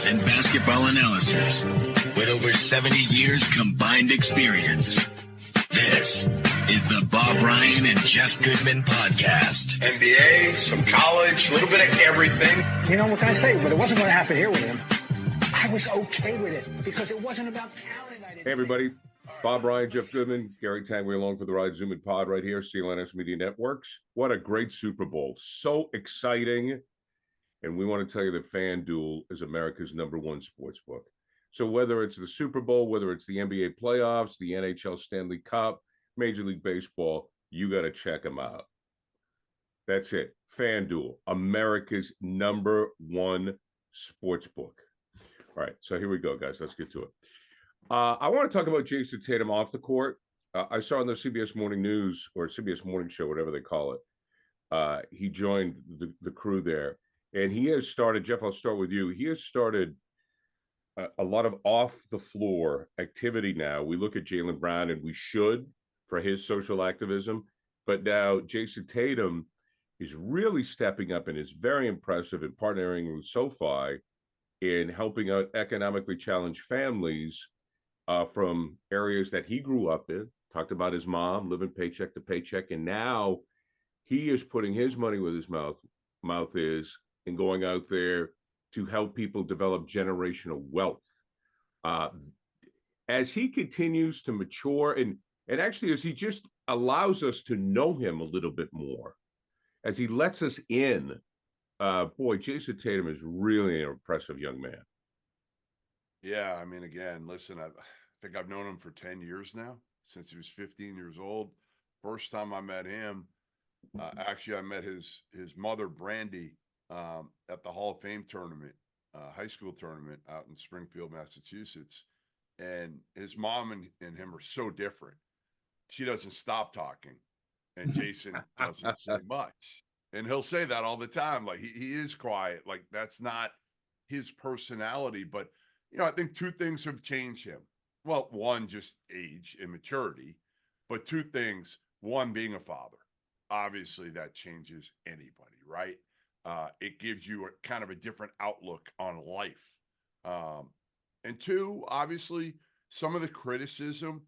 and basketball analysis with over 70 years combined experience. This is the Bob Ryan and Jeff Goodman podcast. NBA, some college, a little bit of everything. You know, what can I say? But it wasn't going to happen here with him. I was okay with it because it wasn't about talent. Hey, everybody. Bob Ryan, Jeff Goodman, Gary Tanguay along for the Ride Zoom and Pod right here, CLNS Media Networks. What a great Super Bowl. So exciting. And we want to tell you that FanDuel is America's #1 sportsbook. So whether it's the Super Bowl, whether it's the NBA playoffs, the NHL Stanley Cup, Major League Baseball, you got to check them out. That's it. FanDuel, America's #1 sportsbook. All right, so here we go, guys. Let's get to it. I want to talk about Jayson Tatum off the court. I saw on the CBS Morning News or CBS Morning Show, whatever they call it, he joined the crew there. And he has started, Jeff, I'll start with you. He has started a lot of off-the-floor activity now. We look at Jaylen Brown, and we should for his social activism. But now Jayson Tatum is really stepping up and is very impressive in partnering with SoFi in helping out economically challenged families from areas that he grew up in. Talked about his mom living paycheck to paycheck, and now he is putting his money where his mouth is and going out there to help people develop generational wealth. As he continues to mature and actually as he just allows us to know him a little bit more, as he lets us in, boy, Jayson Tatum is really an impressive young man. Yeah, I mean, again, listen, I think I've known him for 10 years now, since he was 15 years old. First time I met him, actually, I met his mother, Brandy, at the Hall of Fame tournament, high school tournament out in Springfield, Massachusetts. And his mom and him are so different. She doesn't stop talking, and Jayson doesn't say much. And he'll say that all the time. Like, he is quiet. Like, that's not his personality. But, you know, I think two things have changed him. Well, one, just age and maturity. But two things, one, being a father. Obviously, that changes anybody, right? It gives you a kind of a different outlook on life. And two, obviously, some of the criticism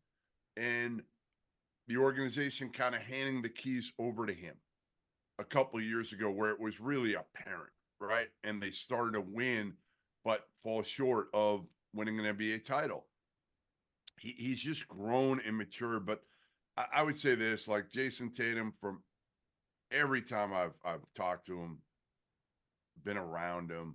and the organization kind of handing the keys over to him a couple of years ago where it was really apparent, right? And they started to win, but fall short of winning an NBA title. He's just grown and matured. But I would say this, like Jayson Tatum, from every time I've talked to him, been around him,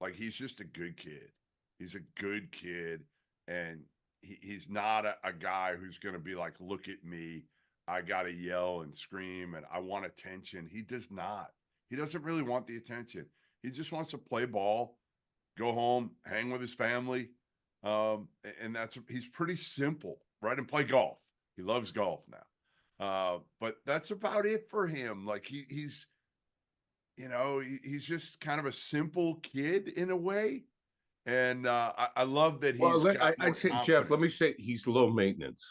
like, he's just a good kid. He's a good kid, and he's not a guy who's going to be like, look at me, I got to yell and scream and I want attention. He does not. He doesn't really want the attention. He just wants to play ball, go home, hang with his family, and he's pretty simple, right? And play golf. He loves golf now, but that's about it for him. Like, he's you know, he's just kind of a simple kid in a way. And I love that he's I'd say, Jeff, let me say he's low maintenance.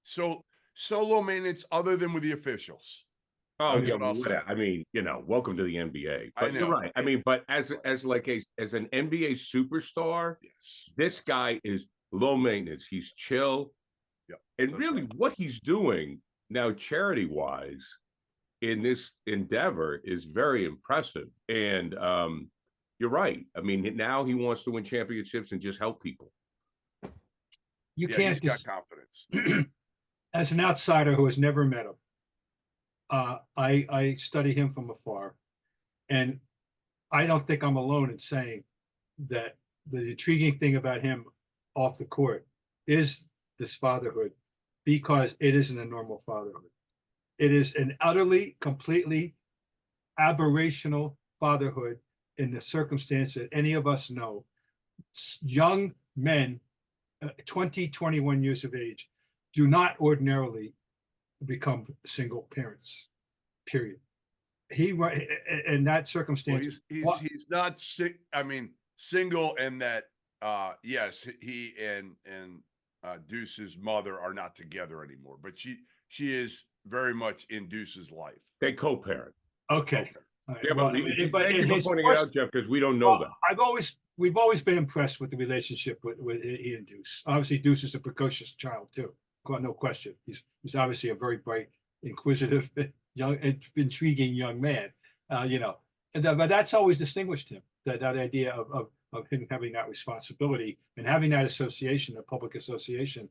So low maintenance other than with the officials. Oh, yeah, I mean, you know, welcome to the NBA. But you're right. I mean, but as an NBA superstar, yes, this guy is low maintenance. He's chill. Yeah, and really right. What he's doing now, charity-wise, in this endeavor is very impressive. And you're right. I mean, now he wants to win championships and just help people. You can't. He's got confidence. As an outsider who has never met him, I study him from afar, and I don't think I'm alone in saying that the intriguing thing about him off the court is this fatherhood, because it isn't a normal fatherhood. It is an utterly, completely aberrational fatherhood in the circumstance that any of us know. Young men, 20, 21 years of age, do not ordinarily become single parents, period. He, in that circumstance, well, he's not sick. I mean, single, and that yes, he and Deuce's mother are not together anymore, but she is very much in Deuce's life. They co-parent. Okay. Yeah, but thank you for pointing it out, Jeff, because we don't know that. I've always we've always been impressed with the relationship with he and Deuce. Obviously, Deuce is a precocious child too, no question. He's obviously a very bright, inquisitive, young, intriguing young man. But that's always distinguished him. That idea of him having that responsibility and having that association, a public association,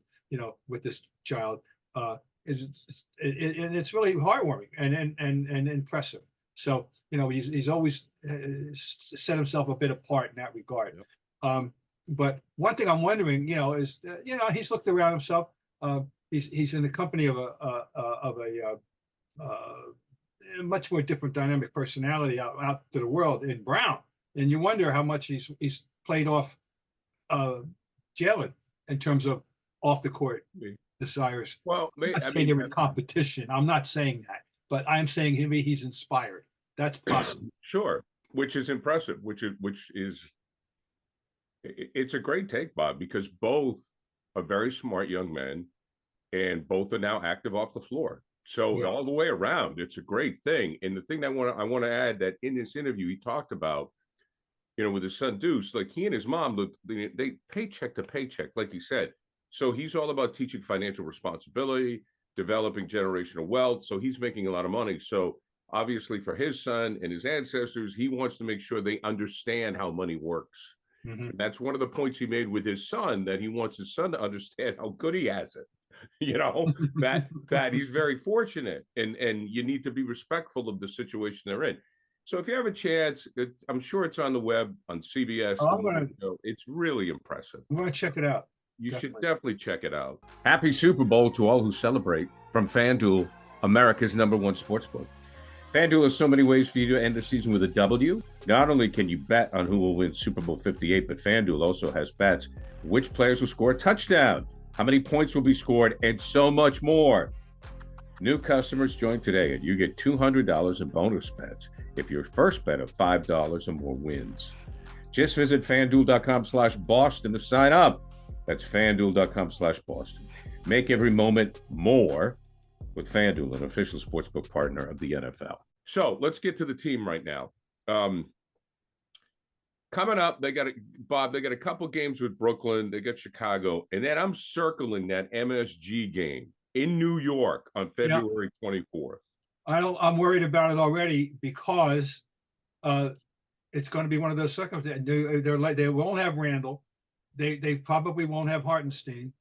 with this child, and it's really heartwarming and impressive. So he's always set himself a bit apart in that regard. Yep. But one thing I'm wondering, is he's looked around himself. He's in the company of a much more different dynamic personality out to the world in Brown, and you wonder how much he's played off Jalen in terms of off the court desires. Well, I'm not saying they're in competition. I'm not saying that, but I'm saying maybe he's inspired. That's possible. Sure, which is impressive. It's a great take, Bob, because both are very smart young men, and both are now active off the floor. So all the way around, it's a great thing. And the thing that I want to add, that in this interview he talked about, with his son Deuce, like he and his mom, they paycheck to paycheck, like you said. So he's all about teaching financial responsibility, developing generational wealth. So he's making a lot of money. So obviously for his son and his ancestors, he wants to make sure they understand how money works. Mm-hmm. And that's one of the points he made with his son, that he wants his son to understand how good he has it. That he's very fortunate, and you need to be respectful of the situation they're in. So if you have a chance, I'm sure it's on the web on CBS. It's really impressive. I'm going to check it out. You should definitely check it out. Happy Super Bowl to all who celebrate from FanDuel, America's #1 sportsbook. FanDuel has so many ways for you to end the season with a W. Not only can you bet on who will win Super Bowl 58, but FanDuel also has bets which players will score a touchdown, how many points will be scored, and so much more. New customers join today, and you get $200 in bonus bets if your first bet of $5 or more wins. Just visit FanDuel.com/Boston to sign up. That's FanDuel.com/Boston. Make every moment more with FanDuel, an official sportsbook partner of the NFL. So let's get to the team right now. Coming up, they got a couple games with Brooklyn. They got Chicago, and then I'm circling that MSG game in New York on February 24th. I'm worried about it already because it's going to be one of those circumstances. They won't have Randall. They probably won't have Hartenstein.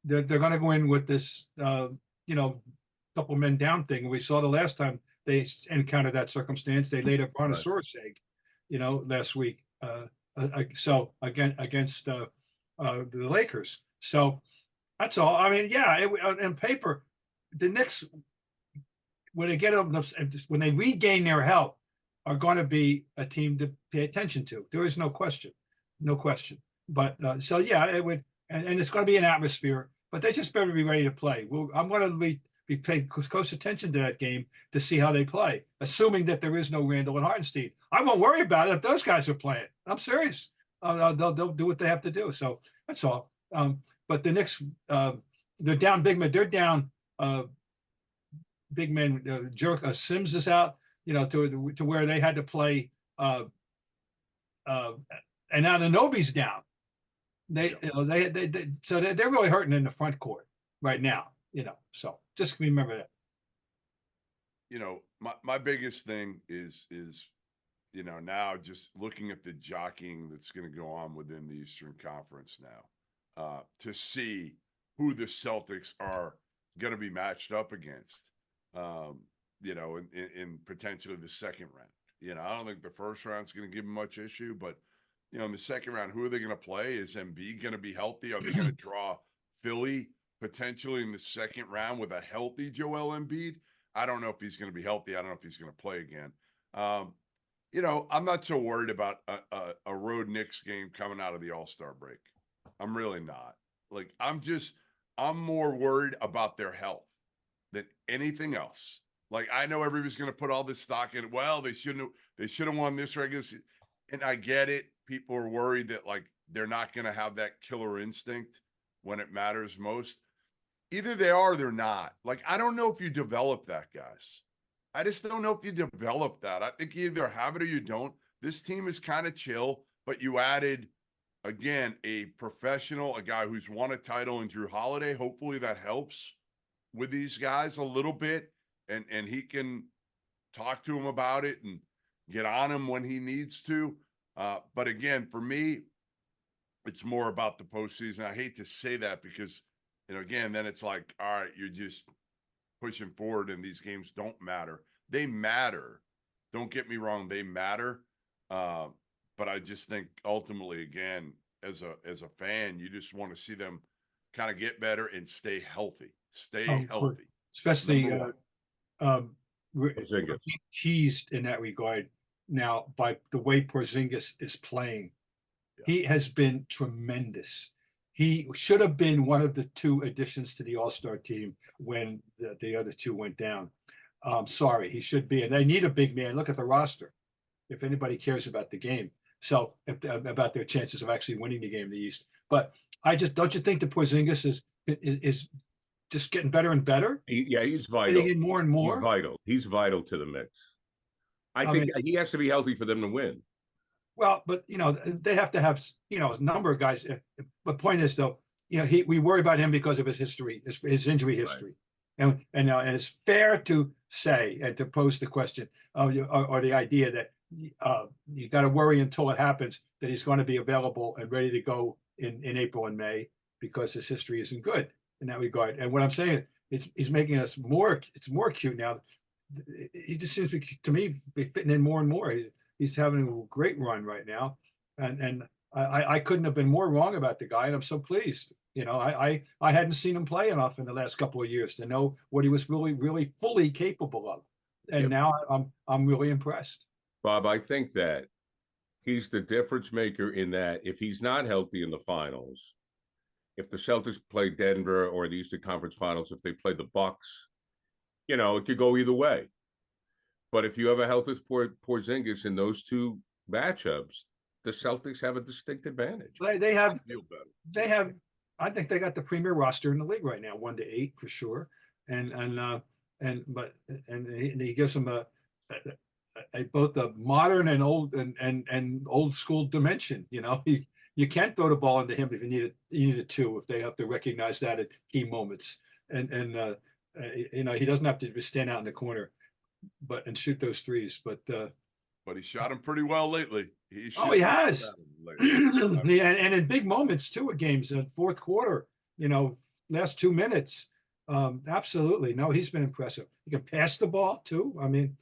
They're going to go in with this couple men down thing. We saw the last time they encountered that circumstance. They laid a brontosaurus egg, last week. So against the Lakers. So that's all. I mean, on paper, the Knicks, when they regain their health, are going to be a team to pay attention to. There is no question. But it would, and it's going to be an atmosphere. But they just better be ready to play. I'm going to be paying close attention to that game to see how they play, assuming that there is no Randall and Hartenstein. I won't worry about it if those guys are playing. I'm serious. They'll do what they have to do. So that's all. But the Knicks, they're down big men. They're down big men. Sims is out, to where they had to play. And now Anunoby's down. So they're really hurting in the front court right now. So just remember that. My biggest thing is now just looking at the jockeying that's going to go on within the Eastern Conference now, to see who the Celtics are going to be matched up against, in potentially the second round. I don't think the first round's going to give them much issue, but in the second round, who are they going to play? Is Embiid going to be healthy? Are they going to draw Philly potentially in the second round with a healthy Joel Embiid? I don't know if he's going to be healthy. I don't know if he's going to play again. I'm not so worried about a road Knicks game coming out of the All-Star break. I'm really not. I'm more worried about their health than anything else. I know everybody's going to put all this stock in. Well, they shouldn't have won this regular season. And I get it. People are worried that they're not going to have that killer instinct when it matters most. Either they are or they're not. I don't know if you develop that, guys. I just don't know if you develop that. I think you either have it or you don't. This team is kind of chill. but you added, again, a professional, a guy who's won a title in Drew Holiday. Hopefully that helps with these guys a little bit, and he can talk to him about it and get on him when he needs to. But again, for me, it's more about the postseason. I hate to say that because, again, then it's like, all right, you're just pushing forward and these games don't matter. They matter. Don't get me wrong. They matter. But I just think ultimately, again, as a fan, you just want to see them kind of get better and stay healthy. Stay healthy. Especially Porzingis. teased in that regard now by the way Porzingis is playing. Yeah. He has been tremendous. He should have been one of the 2 additions to the All-Star team when the other 2 went down. Sorry, he should be. And they need a big man. Look at the roster. If anybody cares about the game. So about their chances of actually winning the game in the East. But don't you think the Porzingis is just getting better and better? He's vital. Getting in more and more. He's vital to the mix. I think he has to be healthy for them to win. Well, but they have to have a number of guys. The point is, though, we worry about him because of his history, his injury history, right. and it's fair to say and to pose the question or the idea that you got to worry until it happens that he's going to be available and ready to go in April and May because his history isn't good in that regard. And what I'm saying is, he's making us more. It's more acute now. He just seems to me be fitting in more and more. He's having a great run right now, and I couldn't have been more wrong about the guy, and I'm so pleased. I hadn't seen him play enough in the last couple of years to know what he was really, really fully capable of, and now I'm really impressed. Bob, I think that he's the difference maker in that if he's not healthy in the finals, if the Celtics play Denver or the Eastern Conference Finals, if they play the Bucks, it could go either way. But if you have a healthy Porzingis in those 2 matchups, the Celtics have a distinct advantage. They have. I think they got the premier roster in the league right now, 1 to 8 for sure, and he gives them both a modern and old school dimension. You can't throw the ball into him if you need a 2 if they have to recognize that at key moments, and he doesn't have to stand out in the corner. And shoot those threes, but he shot him pretty well lately. He has, and in big moments too. At games in fourth quarter, last 2 minutes, absolutely. No, he's been impressive. He can pass the ball too. I mean,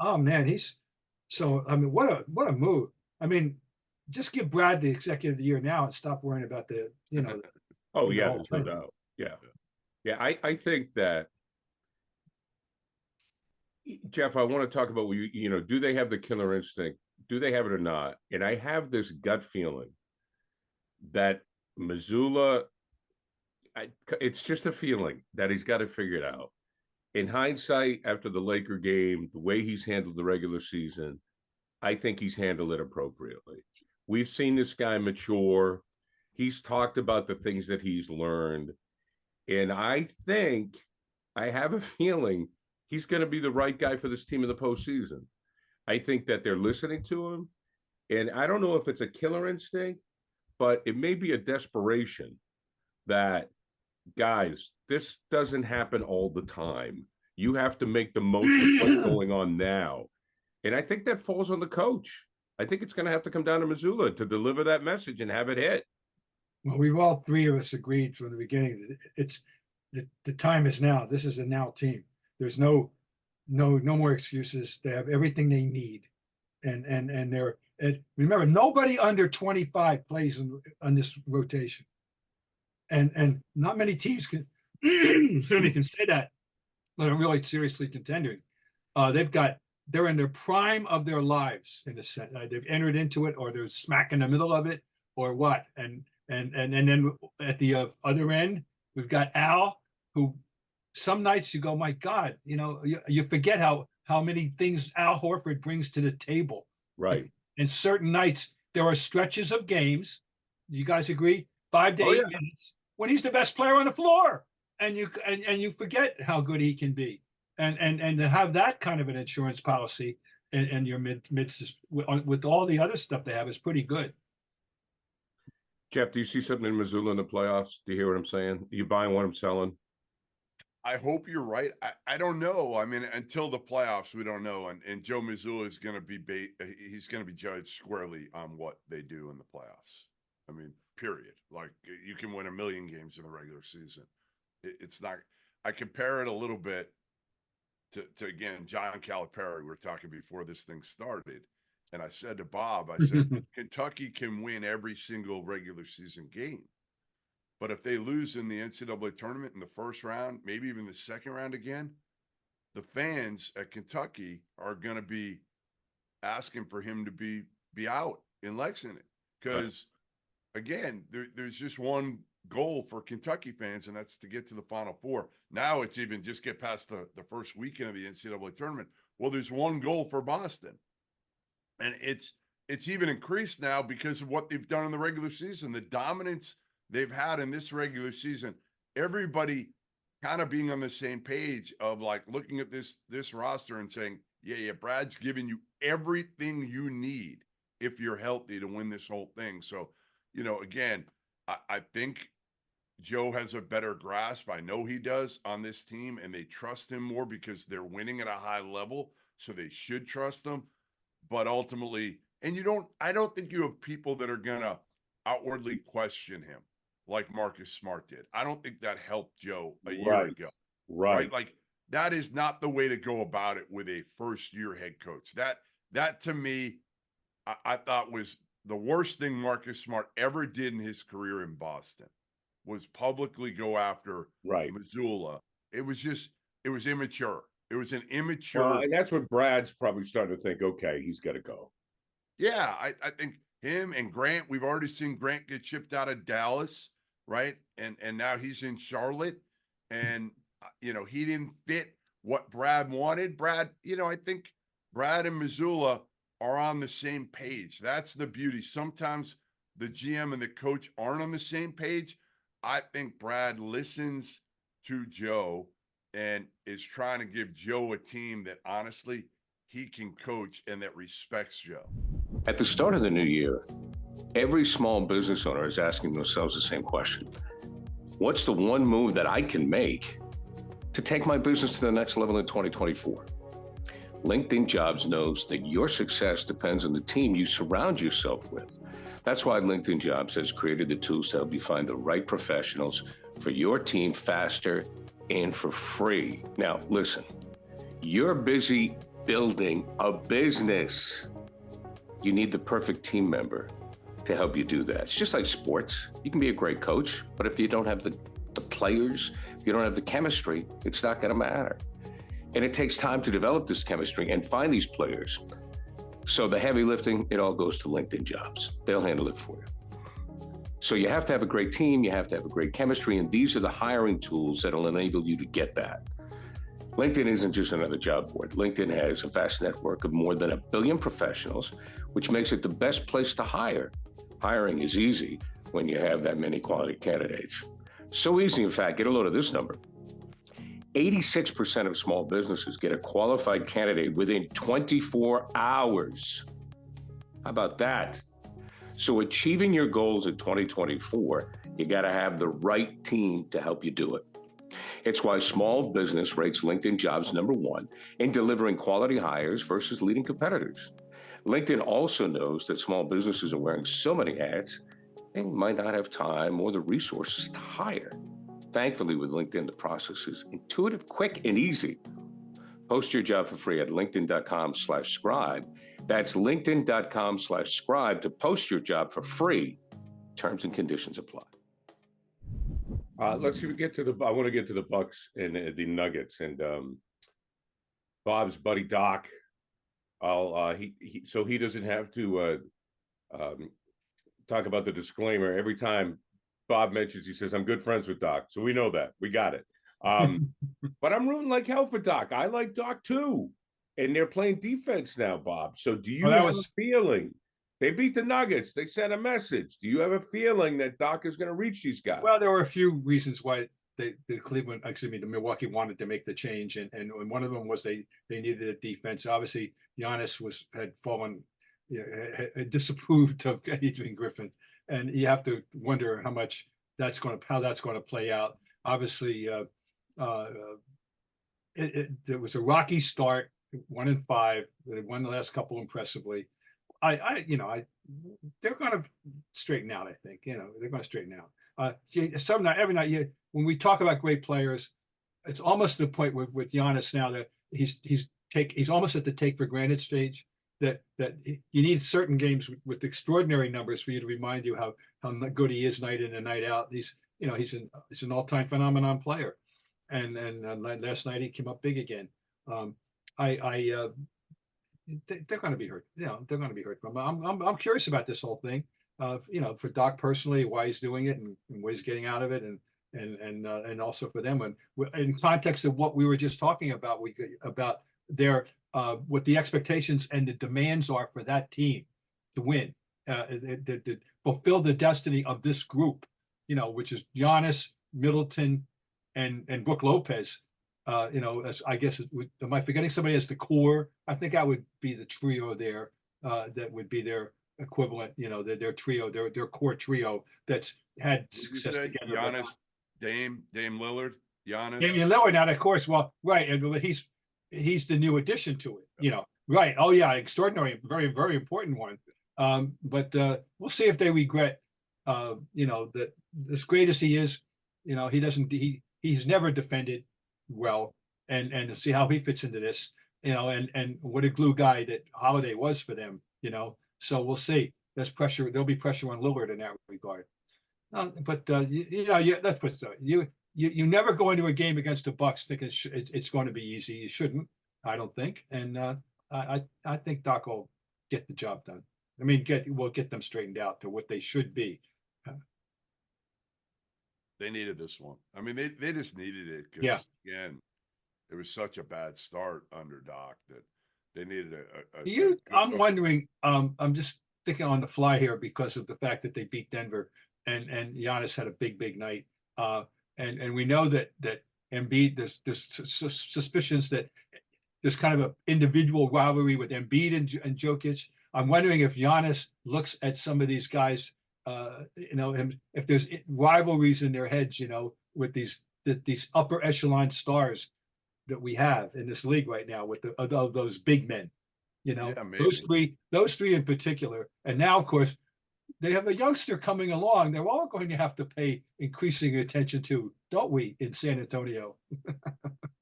oh man, what a move. I mean, just give Brad the Executive of the Year now and stop worrying about the. Oh yeah, no doubt. Yeah. I think that. Jeff, I want to talk about, do they have the killer instinct? Do they have it or not? And I have this gut feeling that Mazzulla, it's just a feeling that he's got to figure it out. In hindsight, after the Laker game, the way he's handled the regular season, I think he's handled it appropriately. We've seen this guy mature. He's talked about the things that he's learned. And I have a feeling he's going to be the right guy for this team in the postseason. I think that they're listening to him. And I don't know if it's a killer instinct, but it may be a desperation that, guys, this doesn't happen all the time. You have to make the most of what's going on now. And I think that falls on the coach. I think it's going to have to come down to Mazzulla to deliver that message and have it hit. Well, we've all 3 of us agreed from the beginning that the time is now. This is a now team. There's no more excuses. They have everything they need, and remember, nobody under 25 plays on this rotation, and not many teams can say that, but are really seriously contending. They're in their prime of their lives in a sense. They've entered into it, or they're smack in the middle of it, or what? And then at the other end, we've got Al, who. Some nights you go, my God, you forget how many things Al Horford brings to the table. Right. And certain nights there are stretches of games. You guys agree? 5 to 8 minutes when he's the best player on the floor, and you forget how good he can be, and to have that kind of an insurance policy and your mids with all the other stuff they have is pretty good. Jeff, do you see something in Mazzulla in the playoffs? Do you hear what I'm saying? Are you buying what I'm selling? I hope you're right. I don't know. I mean, until the playoffs, we don't know. And Joe Mazzulla is going to be he's going to be judged squarely on what they do in the playoffs. I mean, period. Like, you can win 1 million games in the regular season. It's not. I compare it a little bit to again, John Calipari. We were talking before this thing started, and I said to Bob, I said, Kentucky can win every single regular season game. But if they lose in the NCAA tournament in the first round, maybe even the second round again, the fans at Kentucky are going to be asking for him to be out in Lexington. Because, again, there's just one goal for Kentucky fans, and that's to get to the Final Four. Now it's even just get past the first weekend of the NCAA tournament. Well, there's one goal for Boston. And it's even increased now because of what they've done in the regular season, the dominance they've had in this regular season. Everybody kind of being on the same page of like looking at this roster and saying, yeah, Brad's giving you everything you need if you're healthy to win this whole thing. So, again, I think Joe has a better grasp. I know he does on this team, and they trust him more because they're winning at a high level. So they should trust him. But ultimately, and I don't think you have people that are going to outwardly question him like Marcus Smart did. I don't think that helped Joe a year ago. Right. Like, that is not the way to go about it with a first-year head coach. That to me, I thought was the worst thing Marcus Smart ever did in his career in Boston, was publicly go after Mazzulla. It was immature. It was an immature. And that's what Brad's probably starting to think, okay, he's got to go. Yeah, I think him and Grant, we've already seen Grant get shipped out of Dallas, right? And now he's in Charlotte. And, he didn't fit what Brad wanted. Brad, I think Brad and Mazzulla are on the same page. That's the beauty. Sometimes the GM and the coach aren't on the same page. I think Brad listens to Joe and is trying to give Joe a team that honestly he can coach and that respects Joe. At the start of the new year, every small business owner is asking themselves the same question. What's the one move that I can make to take my business to the next level in 2024? LinkedIn Jobs knows that your success depends on the team you surround yourself with. That's why LinkedIn Jobs has created the tools to help you find the right professionals for your team faster and for free. Now, listen, you're busy building a business. You need the perfect team member to help you do that. It's just like sports. You can be a great coach, but if you don't have the players, if you don't have the chemistry, it's not going to matter. And it takes time to develop this chemistry and find these players. So the heavy lifting, it all goes to LinkedIn Jobs. They'll handle it for you. So you have to have a great team, you have to have a great chemistry, and these are the hiring tools that'll enable you to get that. LinkedIn isn't just another job board. LinkedIn has a vast network of more than 1 billion professionals, which makes it the best place to hire. Hiring is easy when you have that many quality candidates. So easy, in fact, get a load of this number. 86% of small businesses get a qualified candidate within 24 hours. How about that? So achieving your goals in 2024, you got to have the right team to help you do it. It's why small business rates LinkedIn Jobs #1 in delivering quality hires versus leading competitors. LinkedIn also knows that small businesses are wearing so many hats, they might not have time or the resources to hire. Thankfully, with LinkedIn, the process is intuitive, quick, and easy. Post your job for free at linkedin.com/scribe. That's linkedin.com/scribe to post your job for free. Terms and conditions apply. Let's get to I want to get to the Bucks and the Nuggets and Bob's buddy Doc. So he doesn't have to talk about the disclaimer every time Bob mentions. He says, "I'm good friends with Doc," so we know that. We got it. But I'm rooting like hell for Doc. I like Doc too, and they're playing defense now, Bob. So do you have a feeling? They beat the Nuggets. They sent a message. Do you have a feeling that Doc is going to reach these guys? Well, there were a few reasons why the Milwaukee wanted to make the change, and one of them was they needed a defense. Obviously, Giannis had fallen, had disapproved of Adrian Griffin, and you have to wonder how that's going to play out. Obviously, there was a rocky start, 1-5. They won the last couple impressively. They're going to straighten out. I think they're going to straighten out. Every night, when we talk about great players, it's almost to the point with Giannis now that he's almost at the take for granted stage. That you need certain games with extraordinary numbers for you to remind you how good he is night in and night out. He's an all-time phenomenon player, and last night he came up big again. They're going to be hurt. They're going to be hurt. I'm curious about this whole thing. For Doc personally, why he's doing it and what he's getting out of it, and also for them. And in context of what we were just talking about, about their what the expectations and the demands are for that team to win, to fulfill the destiny of this group, which is Giannis, Middleton, and Brook Lopez. As I guess, am I forgetting somebody as the core? I think I would be the trio there. That would be their equivalent. Their trio, their core trio that's had success together. Giannis, Dame Lillard, Giannis. Damian Lillard, now of course. Well, right, and he's the new addition to it. Right. Oh yeah, extraordinary, very very important one. But we'll see if they regret. That as great as he is, he's never defended well, and to see how he fits into this, and what a glue guy that Holiday was for them, so we'll see. There's pressure. There'll be pressure on Lillard in that regard. You never go into a game against the Bucks thinking it's going to be easy. You shouldn't, I don't think, and I think Doc will get the job done. I mean, we'll get them straightened out to what they should be. They needed this one. I mean, they just needed it because, again, it was such a bad start under Doc that they needed I'm wondering, I'm just thinking on the fly here because of the fact that they beat Denver and Giannis had a big night. And we know that Embiid, there's suspicions that there's kind of an individual rivalry with Embiid and Jokic. I'm wondering if Giannis looks at some of these guys, if there's rivalries in their heads, with these upper echelon stars that we have in this league right now with those big men, those three in particular. And now, of course, they have a youngster coming along. They're all going to have to pay increasing attention to, don't we, in San Antonio?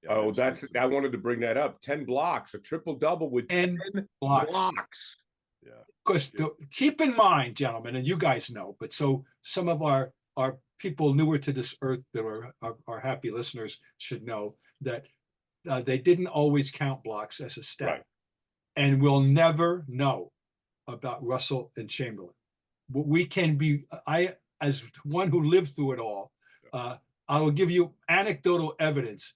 I wanted to bring that up. 10 blocks, a triple-double with 10 blocks. Yeah. Because keep in mind, gentlemen, and you guys know, but so some of our people newer to this earth that are our happy listeners should know that they didn't always count blocks as a stat. Right. And we'll never know about Russell and Chamberlain. We can be, as one who lived through it all, I will give you anecdotal evidence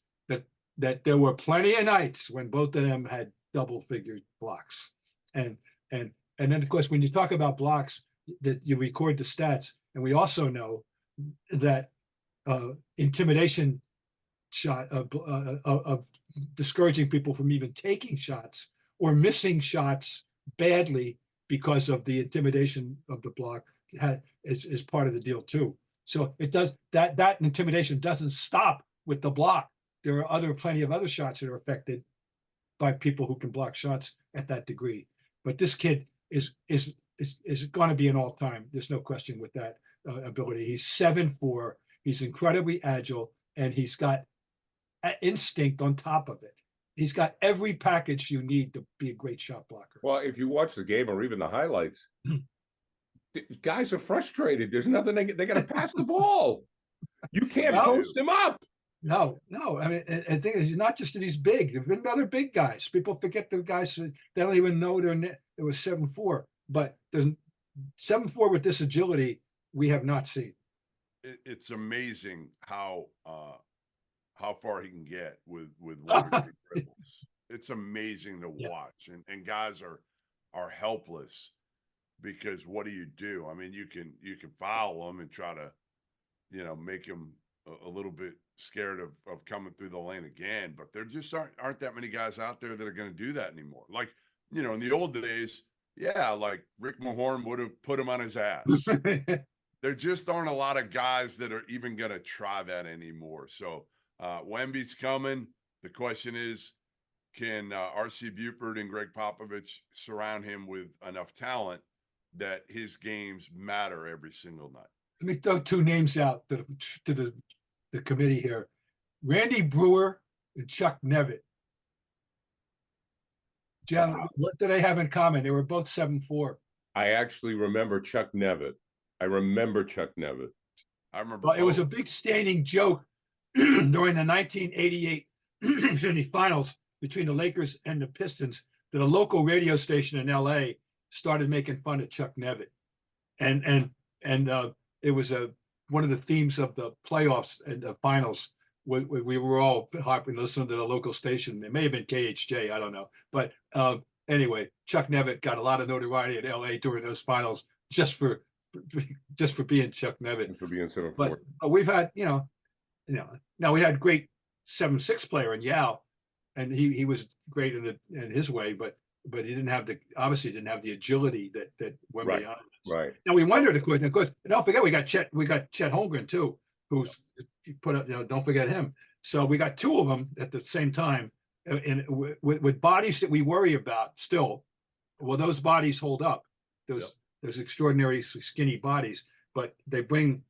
that there were plenty of nights when both of them had double-figure blocks. And then, of course, when you talk about blocks, that you record the stats, and we also know that intimidation shot of discouraging people from even taking shots or missing shots badly because of the intimidation of the block is part of the deal too. So it does that intimidation doesn't stop with the block. There are plenty of other shots that are affected by people who can block shots at that degree. But this kid is going to be an all-time. There's no question with that ability. He's 7'4". He's incredibly agile, and he's got instinct on top of it. He's got every package you need to be a great shot blocker. Well, if you watch the game or even the highlights, guys are frustrated. There's nothing they got to pass the ball. You can't post him up. No. I mean, I think it's not just that he's big. There've been other big guys. People forget the guys. They don't even know it was 7'4". But there's 7'4" with this agility we have not seen. It's amazing how far he can get with one or two dribbles. It's amazing to watch, and guys are helpless because what do? I mean, you can foul them and try to, make them a little bit scared of coming through the lane again. But there just aren't that many guys out there that are going to do that anymore. Like, you know, in the old days, yeah, like Rick Mahorn would have put him on his ass. There just aren't a lot of guys that are even going to try that anymore. So Wemby's coming. The question is, can R.C. Buford and Greg Popovich surround him with enough talent that his games matter every single night? Let me throw two names out to the committee here. Randy Brewer and Chuck Nevitt. John, what do they have in common? They were both 7'4". I actually remember Chuck Nevitt. I remember Chuck Nevitt. I remember. Well, it was a big standing joke during the 1988 finals between the Lakers and the Pistons that a local radio station in L.A. started making fun of Chuck Nevitt, and it was one of the themes of the playoffs and the finals. We were all harping, listening to the local station. It may have been KHJ, I don't know, but anyway, Chuck Nevitt got a lot of notoriety in L.A. during those finals just for being Chuck Nevitt. For being 7'4". But we've had, now we had great 7'6" player in Yao, and he was great in his way, but he didn't have the agility that Wemby has. Right. Now we wondered, of course, don't forget we got Chet Holmgren too, who's put up. Don't forget him. So we got two of them at the same time, with bodies that we worry about still. Well, those bodies hold up. Those extraordinary skinny bodies, but they bring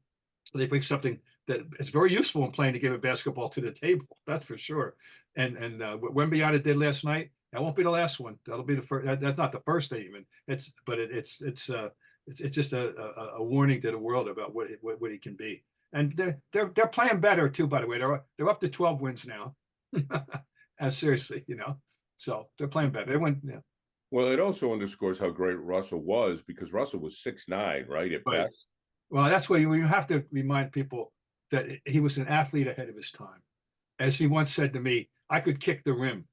something that is very useful in playing the game of basketball to the table. That's for sure. And what Wemby did last night, that won't be the last one. That'll be the first. That's not the first thing even. It's just a warning to the world about what he can be. And they're playing better too. By the way, they're up to 12 wins now. As seriously, so they're playing better. They went. Yeah. Well, it also underscores how great Russell was, because Russell was 6'9", right, at best. Well, that's why you have to remind people that he was an athlete ahead of his time. As he once said to me, I could kick the rim.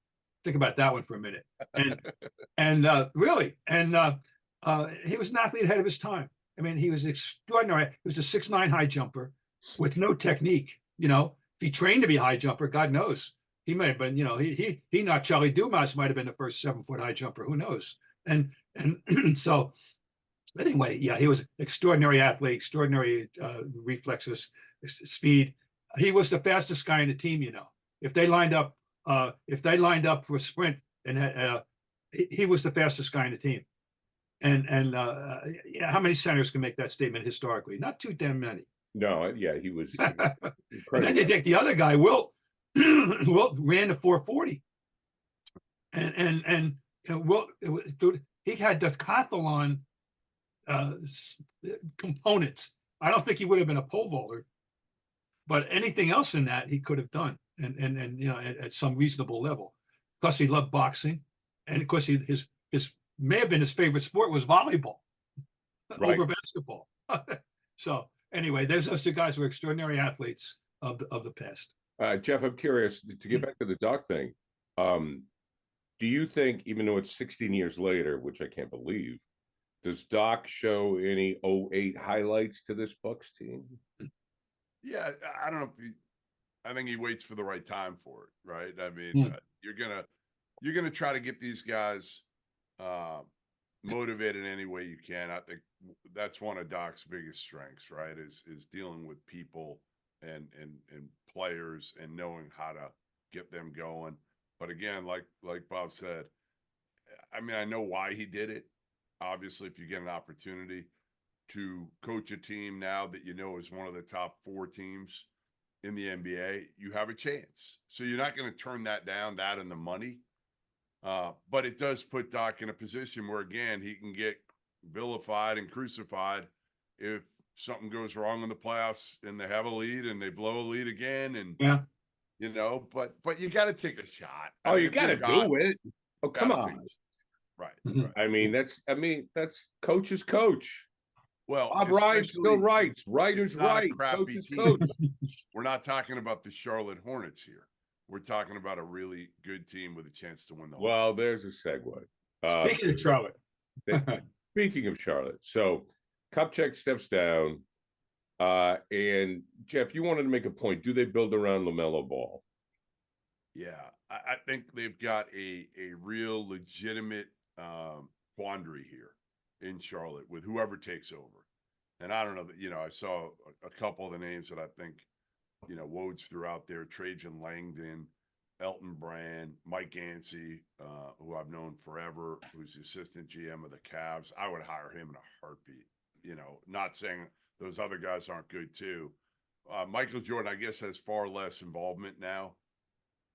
Think about that one for a minute. And really, he was an athlete ahead of his time. I mean, he was extraordinary. He was a 6'9" high jumper with no technique. If he trained to be a high jumper, God knows. He may have been, he not Charlie Dumas might have been the first 7-foot high jumper. Who knows? And so anyway, yeah, he was an extraordinary athlete, extraordinary reflexes, speed. He was the fastest guy in the team. If they lined up for a sprint, and he was the fastest guy in the team. And how many centers can make that statement historically? Not too damn many. No, yeah, he was incredible. And then you take the other guy, Wilt. Wilt ran the 440, and Wilt, he had the decathlon components. I don't think he would have been a pole vaulter, but anything else in that he could have done, and at some reasonable level. Plus, he loved boxing, and of course, his may have been his favorite sport was volleyball over basketball. So anyway, those two guys were extraordinary athletes of the past. Jeff, I'm curious, to get back to the Doc thing. Do you think, even though it's 16 years later, which I can't believe, does Doc show any 08 highlights to this Bucks team? Yeah, I don't know. I think he waits for the right time for it, right? I mean, you're gonna try to get these guys motivated any way you can. I think that's one of Doc's biggest strengths, right? Is dealing with people and players and knowing how to get them going. But again, like Bob said, I mean, I know why he did it. Obviously, if you get an opportunity to coach a team now that is one of the top 4 teams in the NBA, you have a chance. So you're not going to turn that down, that and the money. But it does put Doc in a position where, again, he can get vilified and crucified if something goes wrong in the playoffs and they have a lead and they blow a lead again. And, but you got to take a shot. Oh, you got to do it. Oh, come on. Right. I mean, that's coach's coach. Well, Bob Ryan still writes. Writers write. Coach's coach. We're not talking about the Charlotte Hornets here. We're talking about a really good team with a chance to win the whole Well, thing. there's a segue. Speaking of Charlotte. Speaking of Charlotte. So Kupchak steps down. And Jeff, you wanted to make a point. Do they build around LaMelo Ball? Yeah, I think they've got a real legitimate quandary here in Charlotte with whoever takes over. And I don't know that, I saw a couple of the names that I think, Woj threw out there: Trajan Langdon, Elton Brand, Mike Yancey, who I've known forever, who's the assistant GM of the Cavs. I would hire him in a heartbeat. Not saying those other guys aren't good too. Michael Jordan, I guess, has far less involvement now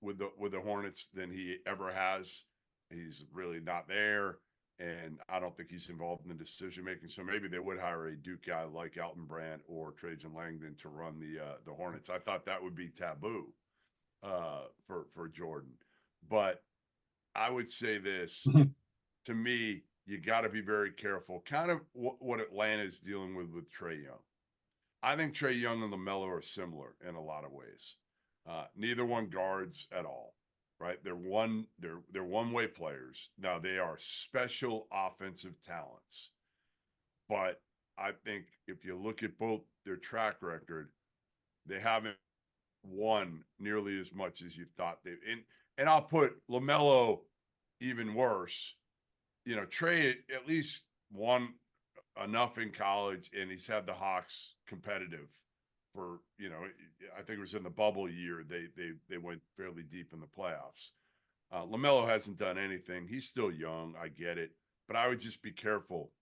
with the Hornets than he ever has. He's really not there, and I don't think he's involved in the decision making. So maybe they would hire a Duke guy like Elton Brand or Trajan Langdon to run the Hornets. I thought that would be taboo for Jordan, but I would say this: to me, you got to be very careful. Kind of what Atlanta is dealing with Trae Young. I think Trae Young and LaMelo are similar in a lot of ways. Neither one guards at all, right? They're one-way players. Now, they are special offensive talents. But I think if you look at both their track record, they haven't won nearly as much as you thought they. And I'll put LaMelo even worse. Trae at least won enough in college, and he's had the Hawks competitive for, I think it was in the bubble year they went fairly deep in the playoffs. LaMelo hasn't done anything. He's still young. I get it. But I would just be careful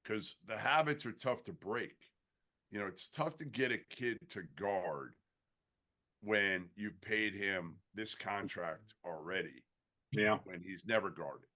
because the habits are tough to break. It's tough to get a kid to guard when you've paid him this contract already. Yeah. When he's never guarded.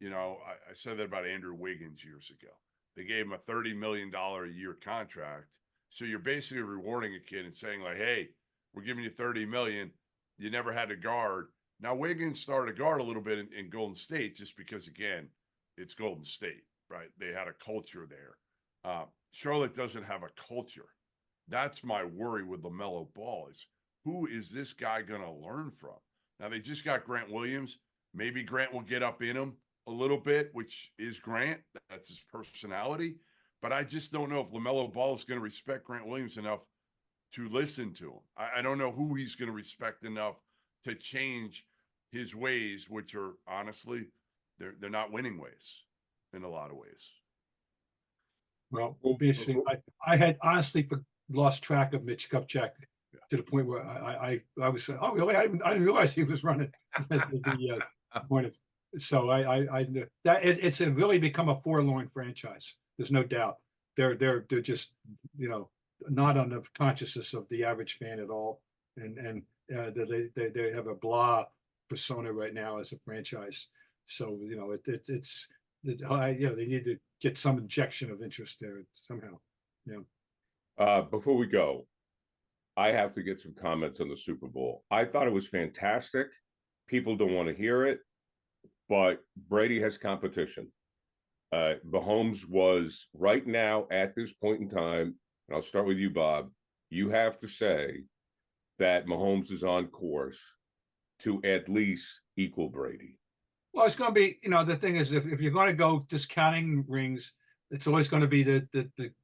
I said that about Andrew Wiggins years ago. They gave him a $30 million a year contract. So you're basically rewarding a kid and saying, like, hey, we're giving you $30 million. You never had to guard. Now, Wiggins started to guard a little bit in Golden State just because, again, it's Golden State, right? They had a culture there. Charlotte doesn't have a culture. That's my worry with LaMelo Ball is who is this guy going to learn from? Now, they just got Grant Williams. Maybe Grant will get up in him a little bit, which is Grant. That's his personality. But I just don't know if LaMelo Ball is going to respect Grant Williams enough to listen to him. I don't know who he's going to respect enough to change his ways, which are honestly, they're not winning ways in a lot of ways. Well, we'll be interesting. I had honestly lost track of Mitch Kupchak to the point where I was saying, oh, really? I didn't realize he was running the Hornets. So I that it's really become a forlorn franchise. There's no doubt. They're just not on the consciousness of the average fan at all, and they have a blah persona right now as a franchise. So they need to get some injection of interest there somehow. Before we go, I have to get some comments on the Super Bowl. I thought it was fantastic. People don't want to hear it, but Brady has competition. Mahomes was right now at this point in time, and I'll start with you, Bob. You have to say that Mahomes is on course to at least equal Brady. Well, it's going to be, the thing is, if you're going to go discounting rings, it's always going to be the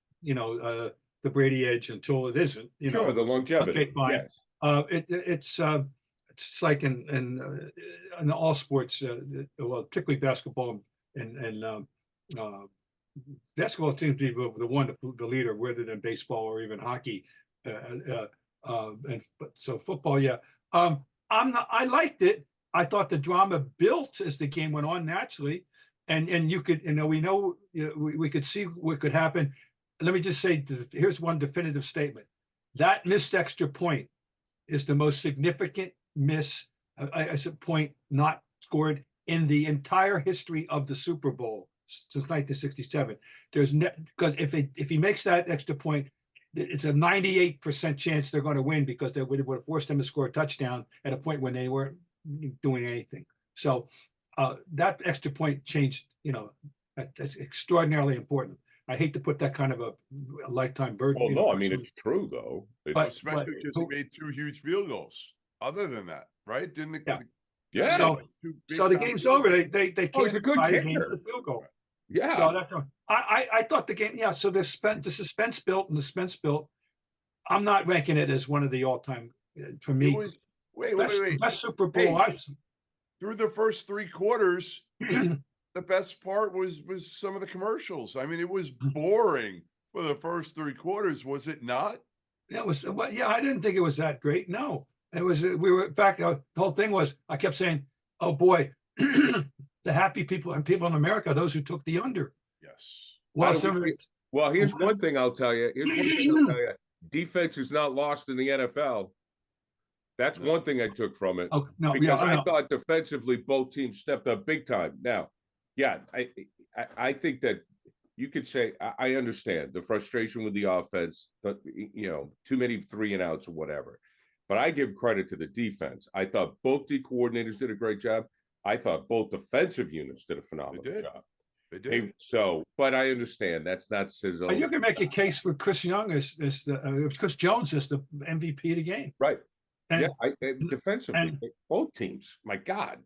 Brady edge until it isn't. Sure, the longevity. Okay, fine. Yes. It's like in all sports, well, particularly basketball and basketball seems to be the leader, rather than baseball or even hockey. So football, yeah. I liked it. I thought the drama built as the game went on naturally, and you could, we could see what could happen. Let me just say, here's one definitive statement: that missed extra point is the most significant miss as a point not scored in the entire history of the Super Bowl since 1967. Because if he makes that extra point, it's a 98% chance they're going to win, because they would have forced them to score a touchdown at a point when they weren't doing anything. So that extra point changed. That's extraordinarily important. I hate to put that kind of a lifetime burden. Well, no, I mean, it's true though. Especially because he made 2 huge field goals. Other than that, right? Didn't they? Yeah. So the game's over. They can't a good buy the kicker. game with a field goal. Yeah. So that's I thought the game, yeah. So the suspense built and the suspense built. I'm not ranking it as one of the all-time for me. It was wait, best Super Bowl. Hey, through the first 3 quarters, the best part was some of the commercials. I mean, it was boring for the first 3 quarters, was it not? It was, well, yeah, I didn't think it was that great. No, it was, we were, in fact, the whole thing was, I kept saying, oh boy, the happy people and people in America, those who took the under. Yes. Well, Well, here's one thing I'll tell you. Defense is not lost in the NFL. That's one thing I took from it. Oh, no, because yeah, I thought defensively both teams stepped up big time. Now, yeah, I think that you could say I understand the frustration with the offense, but too many 3-and-outs or whatever. But I give credit to the defense. I thought both the coordinators did a great job. I thought both defensive units did a phenomenal job. They did. But I understand that's not his own. You can make a case for Chris Young Chris Jones is the MVP of the game. Right. And, defensively, both teams. My God.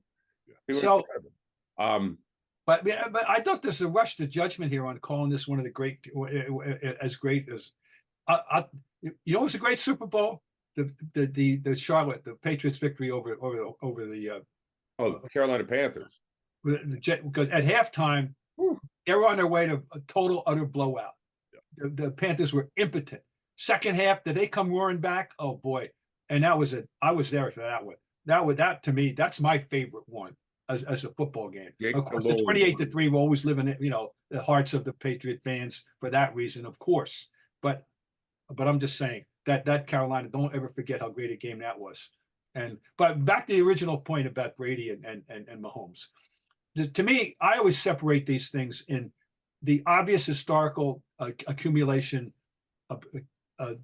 So, but I thought there's a rush to judgment here on calling this one of the great, as great as, it's a great Super Bowl. The Charlotte, the Patriots victory over the Carolina Panthers. Because at halftime, they were on their way to a total utter blowout. Yeah. The Panthers were impotent. Second half, did they come roaring back? Oh boy. And I was there for that one. That to me, that's my favorite one as a football game. Of course, the 28-3 will always live in the hearts of the Patriot fans for that reason, of course. But I'm just saying that Carolina, don't ever forget how great a game that was. But back to the original point about Brady and Mahomes. To me, I always separate these things in the obvious historical accumulation of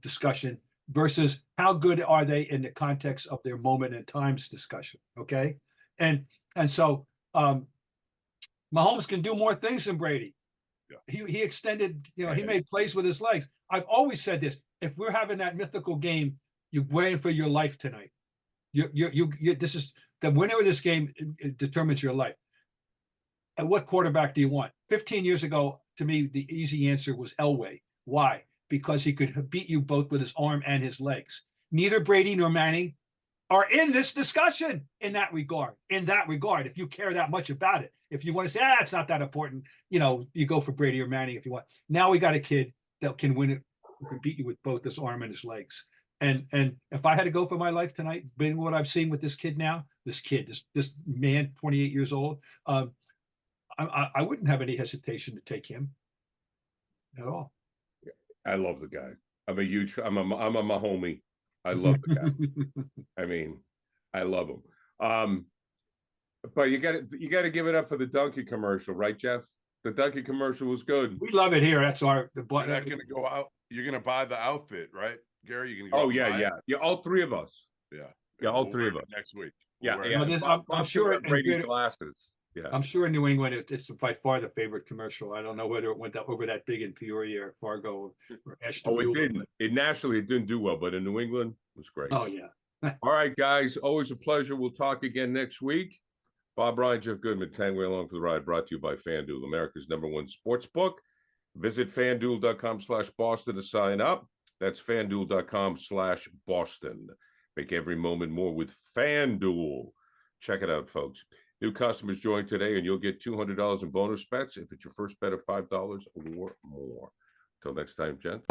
discussion versus how good are they in the context of their moment in times discussion. Okay. And so Mahomes can do more things than Brady. Yeah. He extended, he made plays with his legs. I've always said this: if we're having that mythical game, you're playing for your life tonight. This is the winner of this game. It determines your life. And what quarterback do you want? 15 years ago, to me, the easy answer was Elway. Why? Because he could beat you both with his arm and his legs. Neither Brady nor Manning are in this discussion in that regard. If you care that much about it, if you want to say, it's not that important, you go for Brady or Manning if you want. Now we got a kid that can win it, who can beat you with both his arm and his legs. And if I had to go for my life tonight, being what I've seen with this kid now, this man, 28 years old, I wouldn't have any hesitation to take him at all. I love the guy. I'm a Mahomie. I love the guy. I mean, I love him. But you got to give it up for the donkey commercial, right, Jeff? The donkey commercial was good. We love it here. That's You're not going to go out. You're going to buy the outfit, right, Gary? You're going to go. Yeah. All three of us. Yeah. All three of us next week. I'm sure Brady's glasses. Yeah, I'm sure in New England it's by far the favorite commercial. I don't know whether it went over that big in Peoria or Fargo or Ashton. It didn't. Nationally, it didn't do well, but in New England, it was great. Oh yeah. All right, guys. Always a pleasure. We'll talk again next week. Bob, Ryan, Jeff Goodman, Tanguay along for the ride. Brought to you by FanDuel, America's #1 sports book. Visit FanDuel.com/Boston to sign up. That's FanDuel.com/Boston. Make every moment more with FanDuel. Check it out, folks. New customers join today, and you'll get $200 in bonus bets if it's your first bet of $5 or more. Until next time, Jen.